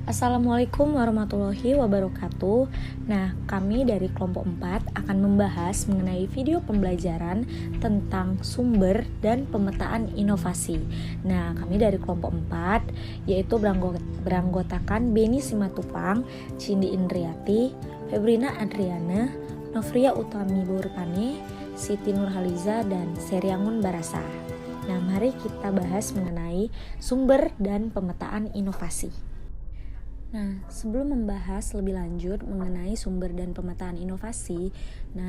Assalamualaikum warahmatullahi wabarakatuh. Nah, kami dari kelompok 4 akan membahas mengenai video pembelajaran tentang sumber dan pemetaan inovasi. Nah, kami dari kelompok 4 yaitu beranggotakan Beni Simatupang, Cindy Indriati, Febrina Adriana, Novria Utami Burkane, Siti Nurhaliza, dan Seriangun Barasa. Nah, mari kita bahas mengenai sumber dan pemetaan inovasi. Nah, sebelum membahas lebih lanjut mengenai sumber dan pemetaan inovasi,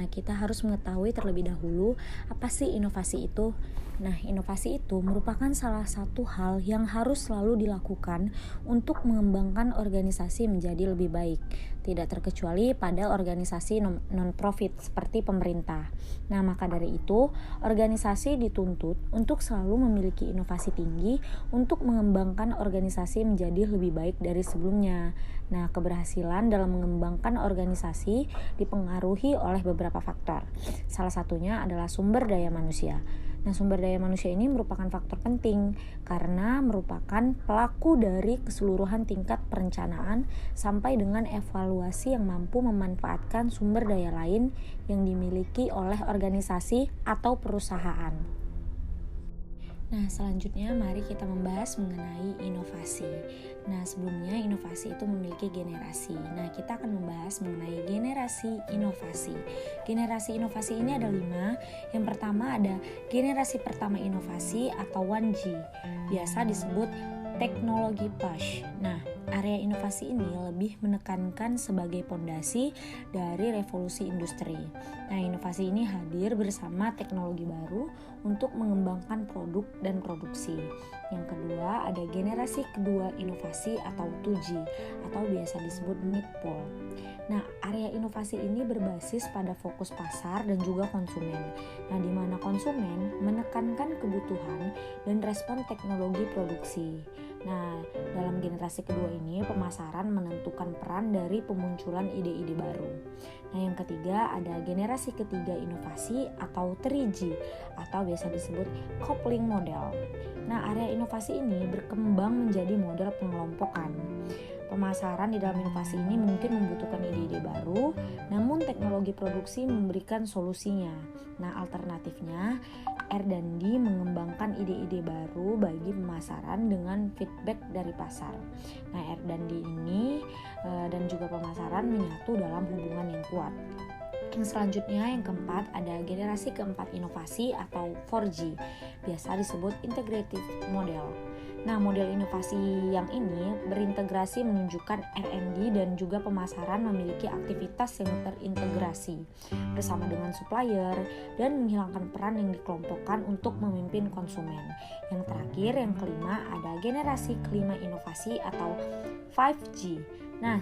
kita harus mengetahui terlebih dahulu apa sih inovasi itu. Nah, inovasi itu merupakan salah satu hal yang harus selalu dilakukan untuk mengembangkan organisasi menjadi lebih baik, tidak terkecuali pada organisasi non-profit seperti pemerintah. Nah, maka dari itu, organisasi dituntut untuk selalu memiliki inovasi tinggi untuk mengembangkan organisasi menjadi lebih baik dari sebelumnya. Nah, keberhasilan dalam mengembangkan organisasi dipengaruhi oleh beberapa faktor. Salah satunya adalah sumber daya manusia. Nah, sumber daya manusia ini merupakan faktor penting karena merupakan pelaku dari keseluruhan tingkat perencanaan sampai dengan evaluasi yang mampu memanfaatkan sumber daya lain yang dimiliki oleh organisasi atau perusahaan. Nah, selanjutnya mari kita membahas mengenai inovasi. Nah, sebelumnya inovasi itu memiliki generasi. Nah, kita akan membahas mengenai generasi inovasi. Generasi inovasi ini ada 5. Yang pertama ada generasi pertama inovasi atau 1G. Biasa disebut teknologi push. Nah, area inovasi ini lebih menekankan sebagai pondasi dari revolusi industri. Nah, inovasi ini hadir bersama teknologi baru untuk mengembangkan produk dan produksi. Yang kedua, ada generasi kedua inovasi atau 2G atau biasa disebut mid-pole. Nah, area inovasi ini berbasis pada fokus pasar dan juga konsumen. Nah, di mana konsumen menekankan kebutuhan dan respon teknologi produksi. Nah, dalam generasi kedua ini pemasaran menentukan peran dari pemunculan ide-ide baru. Nah, yang ketiga ada generasi ketiga inovasi atau 3G atau biasa disebut coupling model. Nah, area inovasi ini berkembang menjadi model pengelompokan. Pemasaran di dalam inovasi ini mungkin membutuhkan ide-ide baru, namun teknologi produksi memberikan solusinya. Nah, alternatifnya R&D mengembangkan ide-ide baru bagi pemasaran dengan feedback dari pasar. Nah, R&D ini dan juga pemasaran menyatu dalam hubungan yang kuat. Yang selanjutnya, yang keempat, ada generasi keempat inovasi atau 4G, biasa disebut integrative model. Nah, model inovasi yang ini berintegrasi menunjukkan R&D dan juga pemasaran memiliki aktivitas yang terintegrasi bersama dengan supplier dan menghilangkan peran yang dikelompokkan untuk memimpin konsumen. Yang terakhir, yang kelima, ada generasi kelima inovasi atau 5G. Nah,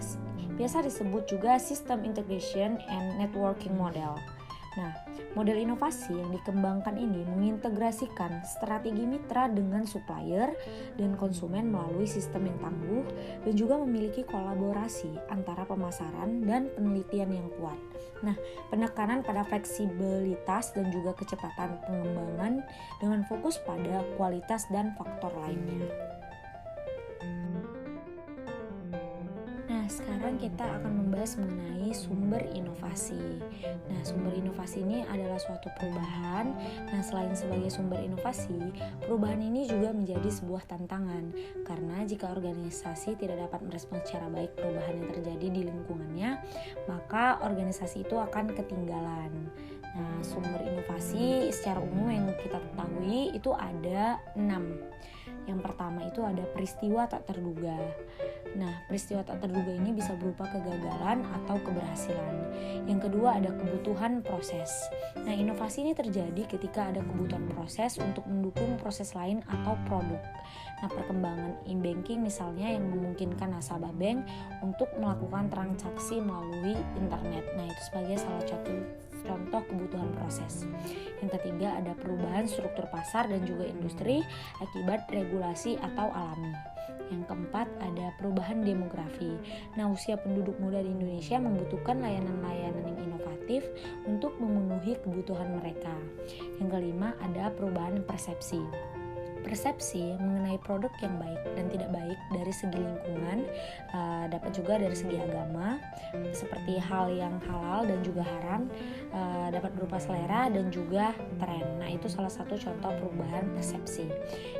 biasa disebut juga System Integration and Networking Model. Nah, model inovasi yang dikembangkan ini mengintegrasikan strategi mitra dengan supplier dan konsumen melalui sistem yang tangguh dan juga memiliki kolaborasi antara pemasaran dan penelitian yang kuat. Nah, penekanan pada fleksibilitas dan juga kecepatan pengembangan dengan fokus pada kualitas dan faktor lainnya. Nah, sekarang kita akan membahas mengenai sumber inovasi. Nah, sumber inovasi ini adalah suatu perubahan. Nah, selain sebagai sumber inovasi, perubahan ini juga menjadi sebuah tantangan. Karena jika organisasi tidak dapat merespons secara baik perubahan yang terjadi di lingkungannya, maka organisasi itu akan ketinggalan. Nah, sumber inovasi secara umum yang kita ketahui itu ada 6. Yang pertama itu ada peristiwa tak terduga. Nah, peristiwa tak terduga ini bisa berupa kegagalan atau keberhasilan. Yang kedua ada kebutuhan proses. Nah, inovasi ini terjadi ketika ada kebutuhan proses untuk mendukung proses lain atau produk. Nah, perkembangan e-banking misalnya yang memungkinkan nasabah bank untuk melakukan transaksi melalui internet. Nah, itu sebagai salah satu contoh kebutuhan proses. Yang ketiga ada perubahan struktur pasar dan juga industri akibat regulasi atau alami. Yang keempat ada perubahan demografi. Nah, usia penduduk muda di Indonesia membutuhkan layanan-layanan yang inovatif untuk memenuhi kebutuhan mereka. Yang kelima ada perubahan persepsi. Persepsi mengenai produk yang baik dan tidak baik dari segi lingkungan, dapat juga dari segi agama, seperti hal yang halal dan juga haram, dapat berupa selera dan juga tren. Nah, itu salah satu contoh perubahan persepsi.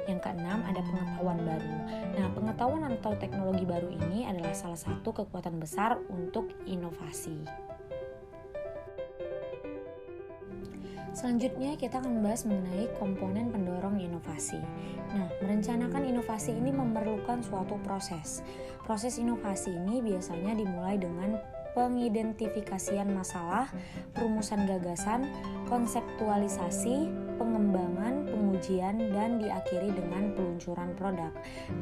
Yang keenam, ada pengetahuan baru. Nah, pengetahuan atau teknologi baru ini adalah salah satu kekuatan besar untuk inovasi. Selanjutnya kita akan membahas mengenai komponen pendorong inovasi. Nah, merencanakan inovasi ini memerlukan suatu proses. Proses inovasi ini biasanya dimulai dengan pengidentifikasian masalah, perumusan gagasan, konseptualisasi, pengembangan, pengujian, dan diakhiri dengan peluncuran produk.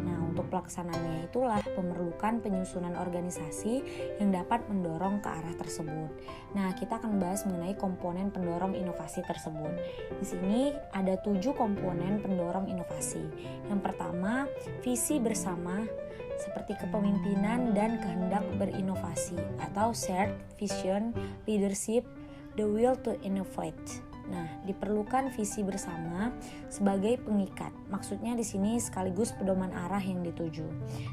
Nah, untuk pelaksanaannya itulah memerlukan penyusunan organisasi yang dapat mendorong ke arah tersebut. Nah, kita akan bahas mengenai komponen pendorong inovasi tersebut. Di sini ada 7 komponen pendorong inovasi. Yang pertama, visi bersama, seperti kepemimpinan dan kehendak berinovasi, atau shared vision, leadership, the will to innovate. Nah, diperlukan visi bersama sebagai pengikat. Maksudnya di sini sekaligus pedoman arah yang dituju.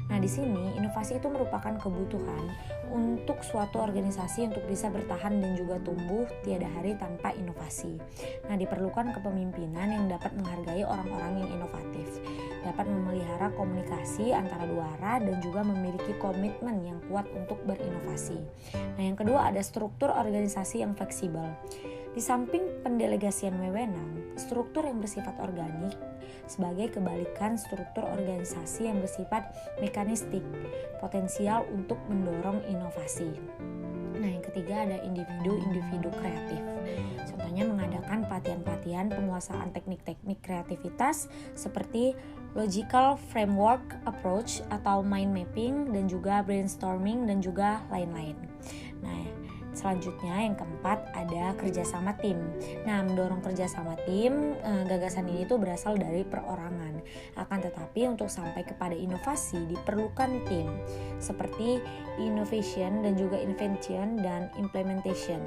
Nah, di sini inovasi itu merupakan kebutuhan untuk suatu organisasi untuk bisa bertahan dan juga tumbuh tiada hari tanpa inovasi. Nah, diperlukan kepemimpinan yang dapat menghargai orang-orang yang inovatif, dapat memelihara komunikasi antara dua arah dan juga memiliki komitmen yang kuat untuk berinovasi. Nah, yang kedua ada struktur organisasi yang fleksibel. Di samping pendelegasian wewenang, struktur yang bersifat organik sebagai kebalikan struktur organisasi yang bersifat mekanistik, potensial untuk mendorong inovasi. Nah, yang ketiga ada individu-individu kreatif. Contohnya mengadakan pelatihan-pelatihan penguasaan teknik-teknik kreativitas seperti logical framework approach atau mind mapping dan juga brainstorming dan juga lain-lain. Nah, selanjutnya yang keempat ada kerjasama tim. Nah, mendorong kerjasama tim, gagasan ini tuh berasal dari perorangan. Akan tetapi untuk sampai kepada inovasi diperlukan tim seperti innovation dan juga invention dan implementation.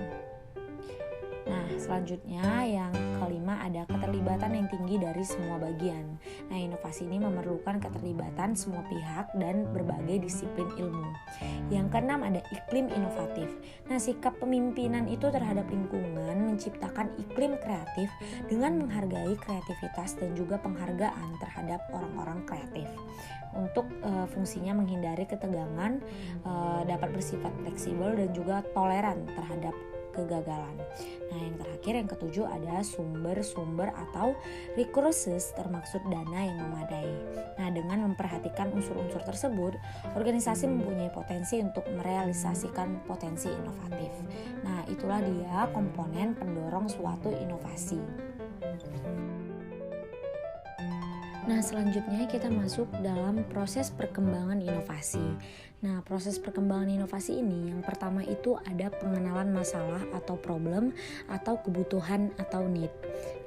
Nah, selanjutnya yang kelima ada keterlibatan yang tinggi dari semua bagian. Nah, inovasi ini memerlukan keterlibatan semua pihak dan berbagai disiplin ilmu. Yang keenam ada iklim inovatif. Nah, sikap pemimpinan itu terhadap lingkungan menciptakan iklim kreatif dengan menghargai kreativitas dan juga penghargaan terhadap orang-orang kreatif. Untuk fungsinya menghindari ketegangan, dapat bersifat fleksibel dan juga toleran terhadap kegagalan. Nah, yang terakhir yang ketujuh ada sumber-sumber atau resources termaksud dana yang memadai. Nah, dengan memperhatikan unsur-unsur tersebut, organisasi mempunyai potensi untuk merealisasikan potensi inovatif. Nah, itulah dia komponen pendorong suatu inovasi. Nah, selanjutnya kita masuk dalam proses perkembangan inovasi. Nah, proses perkembangan inovasi ini yang pertama itu ada pengenalan masalah atau problem atau kebutuhan atau need.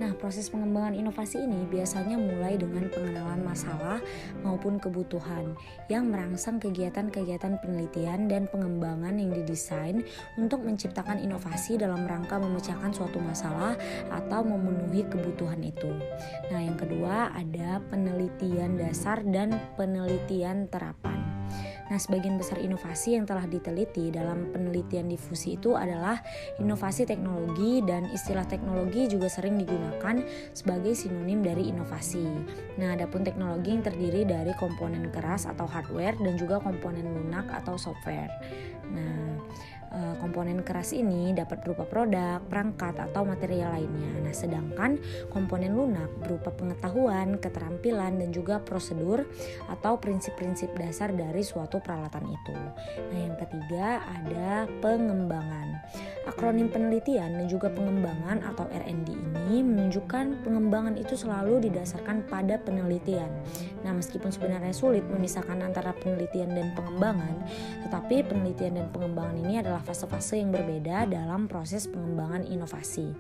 Nah, proses pengembangan inovasi ini biasanya mulai dengan pengenalan masalah maupun kebutuhan yang merangsang kegiatan-kegiatan penelitian dan pengembangan yang didesain untuk menciptakan inovasi dalam rangka memecahkan suatu masalah atau memenuhi kebutuhan itu. Nah, yang kedua ada penelitian dasar dan penelitian terapan. Nah, sebagian besar inovasi yang telah diteliti dalam penelitian difusi itu adalah inovasi teknologi, dan istilah teknologi juga sering digunakan sebagai sinonim dari inovasi. Nah, adapun teknologi yang terdiri dari komponen keras atau hardware dan juga komponen lunak atau software. Nah, komponen keras ini dapat berupa produk, perangkat, atau material lainnya. Nah, sedangkan komponen lunak berupa pengetahuan, keterampilan, dan juga prosedur atau prinsip-prinsip dasar dari suatu peralatan itu. Nah, yang ketiga ada pengembangan. Akronim penelitian dan juga pengembangan atau R&D ini menunjukkan pengembangan itu selalu didasarkan pada penelitian. Nah, meskipun sebenarnya sulit memisahkan antara penelitian dan pengembangan, tetapi penelitian dan pengembangan ini adalah fase-fase yang berbeda dalam proses pengembangan inovasi.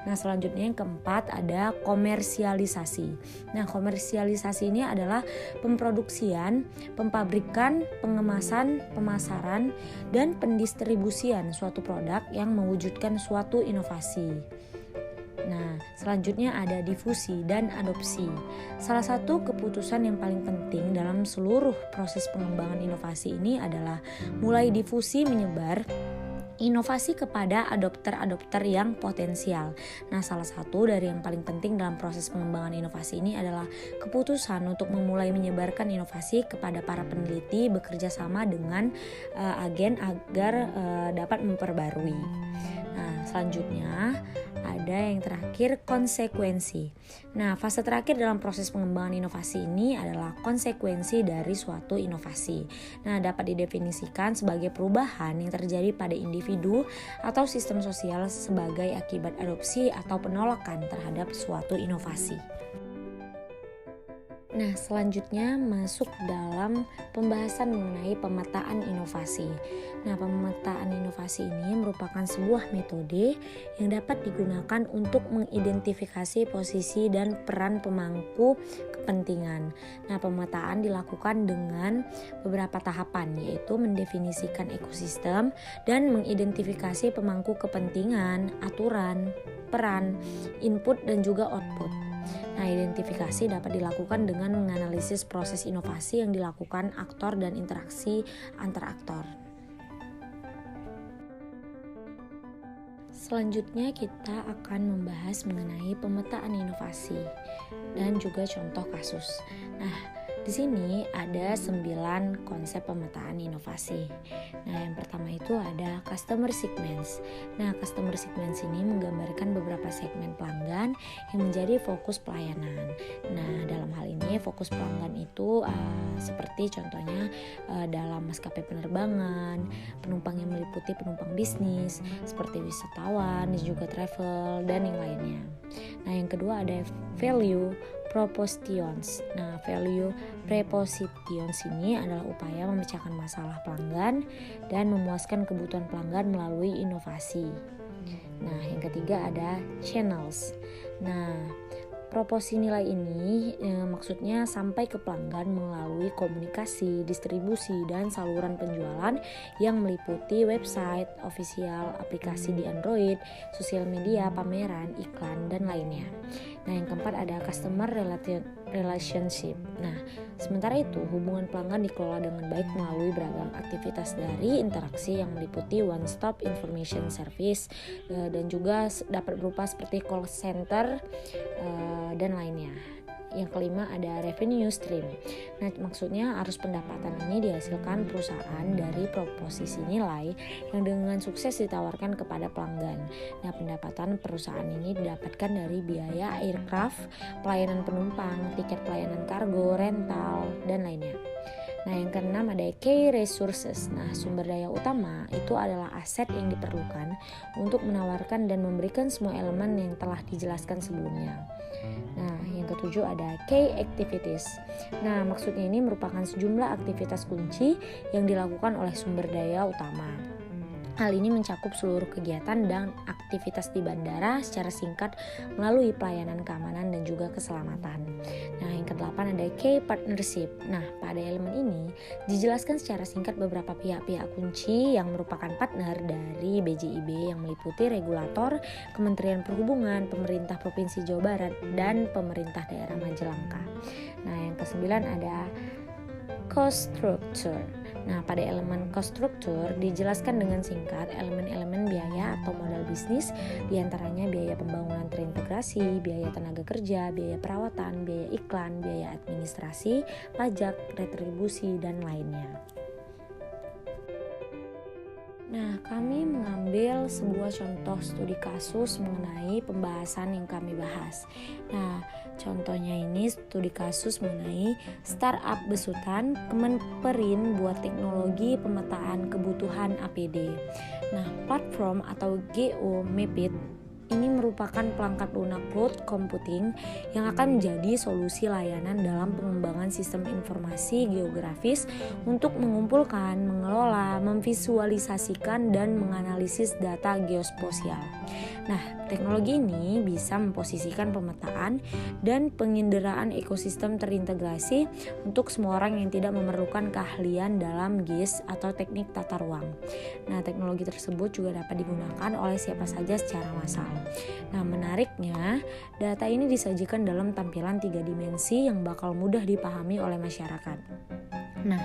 Nah, selanjutnya yang keempat ada komersialisasi. Nah, komersialisasi ini adalah pemproduksian, pempabrikan, pengemasan, pemasaran, dan pendistribusian suatu produk yang mewujudkan suatu inovasi. Nah, selanjutnya ada difusi dan adopsi. Salah satu keputusan yang paling penting dalam seluruh proses pengembangan inovasi ini adalah mulai difusi menyebar inovasi kepada adopter-adopter yang potensial. Nah, salah satu dari yang paling penting dalam proses pengembangan inovasi ini adalah keputusan untuk memulai menyebarkan inovasi kepada para peneliti bekerja sama dengan agen agar dapat memperbarui. Nah, selanjutnya ada yang terakhir, konsekuensi. Nah, fase terakhir dalam proses pengembangan inovasi ini adalah konsekuensi dari suatu inovasi. Nah, dapat didefinisikan sebagai perubahan yang terjadi pada individu atau sistem sosial sebagai akibat adopsi atau penolakan terhadap suatu inovasi. Nah, selanjutnya masuk dalam pembahasan mengenai pemetaan inovasi. Nah, pemetaan inovasi ini merupakan sebuah metode yang dapat digunakan untuk mengidentifikasi posisi dan peran pemangku kepentingan. Nah, pemetaan dilakukan dengan beberapa tahapan, yaitu mendefinisikan ekosistem dan mengidentifikasi pemangku kepentingan, aturan, peran, input, dan juga output. Nah, identifikasi dapat dilakukan dengan menganalisis proses inovasi yang dilakukan aktor dan interaksi antar aktor. Selanjutnya kita akan membahas mengenai pemetaan inovasi dan juga contoh kasus. Nah, di sini ada 9 konsep pemetaan inovasi. Nah, yang pertama itu ada customer segments. Nah, customer segments ini menggambarkan beberapa segmen pelanggan yang menjadi fokus pelayanan. Nah, dalam hal ini fokus pelanggan itu seperti contohnya dalam maskapai penerbangan, penumpang yang meliputi penumpang bisnis seperti wisatawan, dan juga travel dan yang lainnya. Nah, yang kedua ada value propositions. Nah, value propositions ini adalah upaya memecahkan masalah pelanggan dan memuaskan kebutuhan pelanggan melalui inovasi. Nah, yang ketiga ada channels. Nah, proposi nilai ini maksudnya sampai ke pelanggan melalui komunikasi, distribusi, dan saluran penjualan yang meliputi website, official, aplikasi di Android, sosial media, pameran, iklan, dan lainnya. Nah, yang keempat ada customer relationship. Nah, sementara itu hubungan pelanggan dikelola dengan baik melalui beragam aktivitas dari interaksi yang meliputi one-stop information service dan juga dapat berupa seperti call center dan lainnya. Yang kelima ada revenue stream. Nah, maksudnya arus pendapatan ini dihasilkan perusahaan dari proposisi nilai yang dengan sukses ditawarkan kepada pelanggan. Nah, pendapatan perusahaan ini didapatkan dari biaya aircraft, pelayanan penumpang, tiket pelayanan kargo, rental, dan lainnya. Nah, yang keenam ada key resources. Nah, sumber daya utama itu adalah aset yang diperlukan untuk menawarkan dan memberikan semua elemen yang telah dijelaskan sebelumnya. Nah, yang ketujuh ada key activities. Nah, maksudnya ini merupakan sejumlah aktivitas kunci yang dilakukan oleh sumber daya utama. Hal ini mencakup seluruh kegiatan dan aktivitas di bandara secara singkat melalui pelayanan keamanan dan juga keselamatan. Nah, yang kedelapan ada key partnership. Nah, pada elemen ini dijelaskan secara singkat beberapa pihak-pihak kunci yang merupakan partner dari BJIB yang meliputi regulator, Kementerian Perhubungan, Pemerintah Provinsi Jawa Barat, dan Pemerintah Daerah Majalengka. Nah, yang kesembilan ada cost structure. Nah, pada elemen cost structure dijelaskan dengan singkat elemen-elemen biaya atau modal bisnis, diantaranya biaya pembangunan terintegrasi, biaya tenaga kerja, biaya perawatan, biaya iklan, biaya administrasi, pajak, retribusi, dan lainnya. Nah, kami mengambil sebuah contoh studi kasus mengenai pembahasan yang kami bahas. Nah, contohnya ini studi kasus mengenai startup besutan Kemenperin buat teknologi pemetaan kebutuhan APD. Nah, platform atau GeoMapit ini merupakan perangkat lunak cloud computing yang akan menjadi solusi layanan dalam pengembangan sistem informasi geografis untuk mengumpulkan, mengelola, memvisualisasikan, dan menganalisis data geospasial. Nah, teknologi ini bisa memposisikan pemetaan dan penginderaan ekosistem terintegrasi untuk semua orang yang tidak memerlukan keahlian dalam GIS atau teknik tata ruang. Nah, teknologi tersebut juga dapat digunakan oleh siapa saja secara massal. Nah, menariknya, data ini disajikan dalam tampilan 3 dimensi yang bakal mudah dipahami oleh masyarakat. Nah,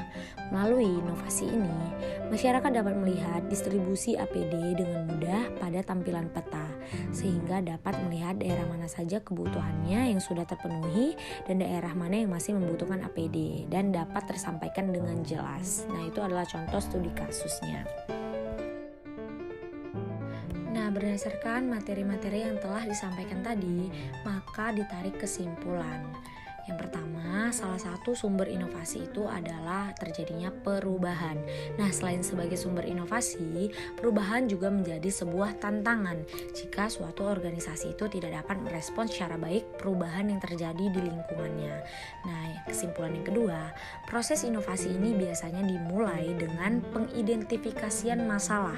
melalui inovasi ini, masyarakat dapat melihat distribusi APD dengan mudah pada tampilan peta, sehingga dapat melihat daerah mana saja kebutuhannya yang sudah terpenuhi dan daerah mana yang masih membutuhkan APD, dan dapat tersampaikan dengan jelas. Nah, itu adalah contoh studi kasusnya. Nah, berdasarkan materi-materi yang telah disampaikan tadi, maka ditarik kesimpulan. Yang pertama, salah satu sumber inovasi itu adalah terjadinya perubahan. Nah, selain sebagai sumber inovasi, perubahan juga menjadi sebuah tantangan jika suatu organisasi itu tidak dapat merespons secara baik perubahan yang terjadi di lingkungannya. Nah, kesimpulan yang kedua, proses inovasi ini biasanya dimulai dengan pengidentifikasian masalah,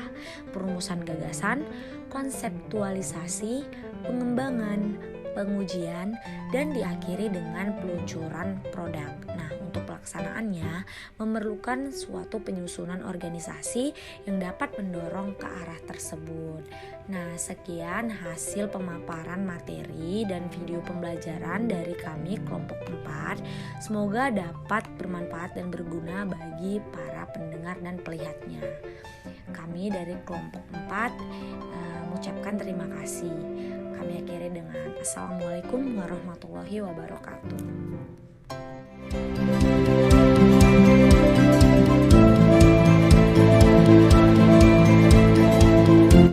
perumusan gagasan, konseptualisasi, pengembangan, pengujian, dan diakhiri dengan peluncuran produk. Nah, untuk pelaksanaannya memerlukan suatu penyusunan organisasi yang dapat mendorong ke arah tersebut. Nah, sekian hasil pemaparan materi dan video pembelajaran dari kami kelompok 4. Semoga dapat bermanfaat dan berguna bagi para pendengar dan pelihatnya. Kami dari kelompok 4 mengucapkan terima kasih. Kami akhiri dengan Assalamualaikum warahmatullahi wabarakatuh.